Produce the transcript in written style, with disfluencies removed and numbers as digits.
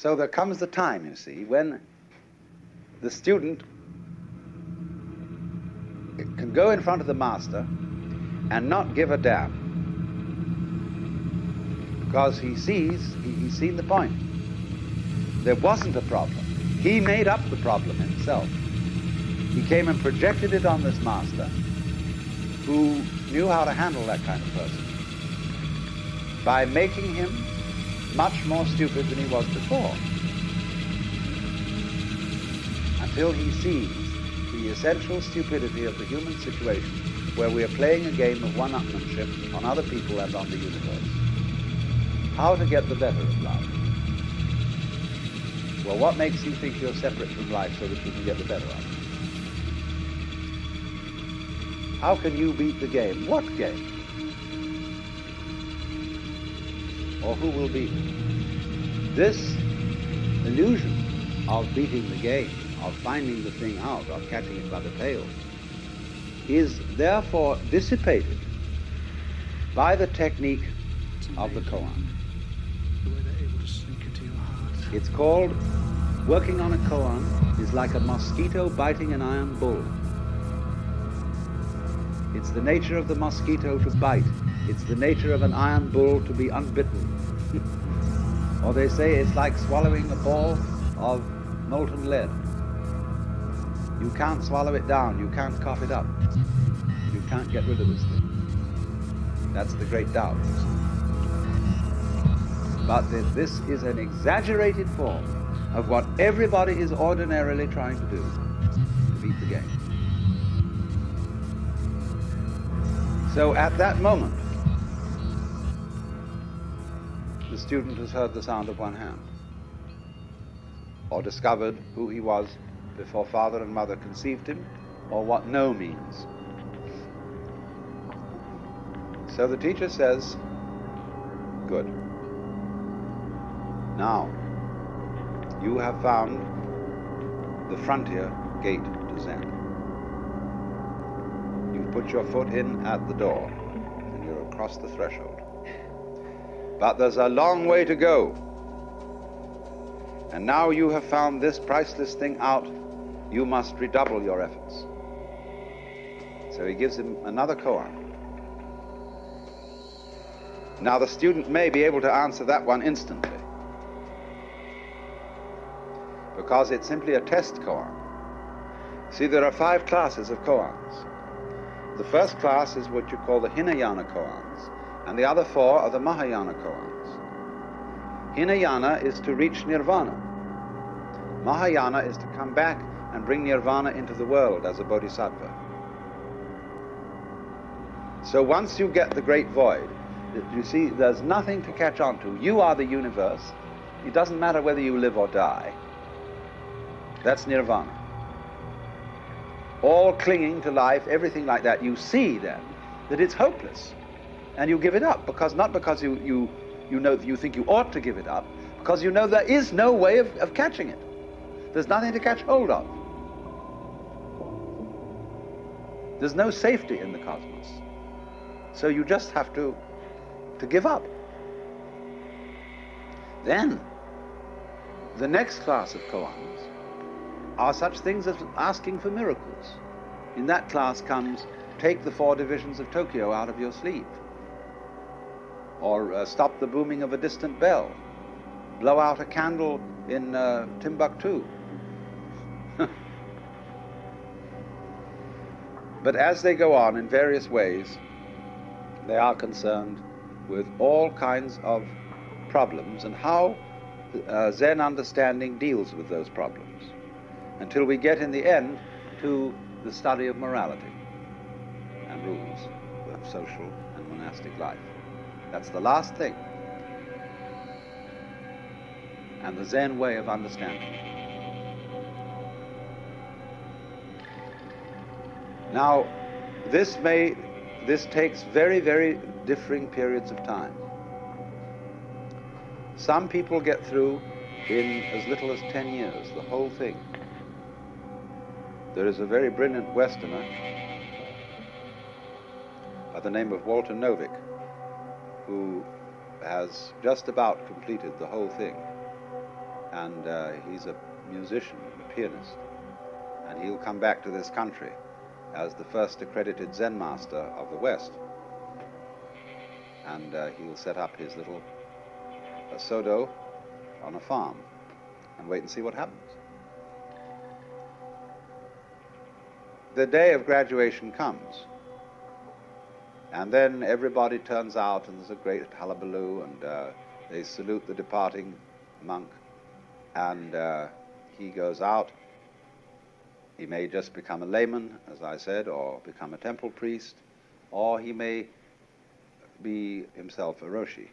So there comes the time, you see, when the student can go in front of the master and not give a damn, because he's seen the point. There wasn't a problem. He made up the problem himself. He came and projected it on this master who knew how to handle that kind of person by making him much more stupid than he was before, until he sees the essential stupidity of the human situation, where we are playing a game of one-upmanship on other people and on the universe. How to get the better of life. Well, what makes you think you're separate from life so that you can get the better of it? How can you beat the game? What game? Or who will beat it? This illusion of beating the game, of finding the thing out, of catching it by the tail, is therefore dissipated by the technique of the koan. It's called, working on a koan is like a mosquito biting an iron bull. It's the nature of the mosquito to bite. It's the nature of an iron bull to be unbitten. Or they say it's like swallowing a ball of molten lead. You can't swallow it down. You can't cough it up. You can't get rid of this thing. That's the great doubt. But this is an exaggerated form of what everybody is ordinarily trying to do, to beat the game. So at that moment, the student has heard the sound of one hand, or discovered who he was before father and mother conceived him, or what no means. So the teacher says, good. Now, you have found the frontier gate to Zen. You've put your foot in at the door, and you're across the threshold. But there's a long way to go. And now you have found this priceless thing out, you must redouble your efforts. So he gives him another koan. Now the student may be able to answer that one instantly, because it's simply a test koan. See, there are 5 classes of koans. The first class is what you call the Hinayana koans, and the other 4 are the Mahayana koans. Hinayana is to reach nirvana. Mahayana is to come back and bring nirvana into the world as a bodhisattva. So once you get the great void, you see, there's nothing to catch on to. You are the universe. It doesn't matter whether you live or die. That's nirvana. All clinging to life, everything like that, you see then that it's hopeless. And you give it up, not because you know you think you ought to give it up, because you know there is no way of catching it. There's nothing to catch hold of. There's no safety in the cosmos. So you just have to give up. Then, the next class of koans are such things as asking for miracles. In that class comes, take the 4 divisions of Tokyo out of your sleeve, or stop the booming of a distant bell, blow out a candle in Timbuktu. But as they go on in various ways, they are concerned with all kinds of problems and how Zen understanding deals with those problems, until we get in the end to the study of morality and rules of social and monastic life. That's the last thing, and the Zen way of understanding. Now, this takes very, very differing periods of time. Some people get through in as little as 10 years, the whole thing. There is a very brilliant Westerner by the name of Walter Novick, who has just about completed the whole thing. and he's a musician, a pianist, and he'll come back to this country as the first accredited Zen master of the West, and he'll set up his little sodo on a farm and wait and see what happens. The day of graduation comes, and then everybody turns out, and there's a great hullabaloo, and they salute the departing monk, and he goes out. He may just become a layman, as I said, or become a temple priest, or he may be himself a Roshi.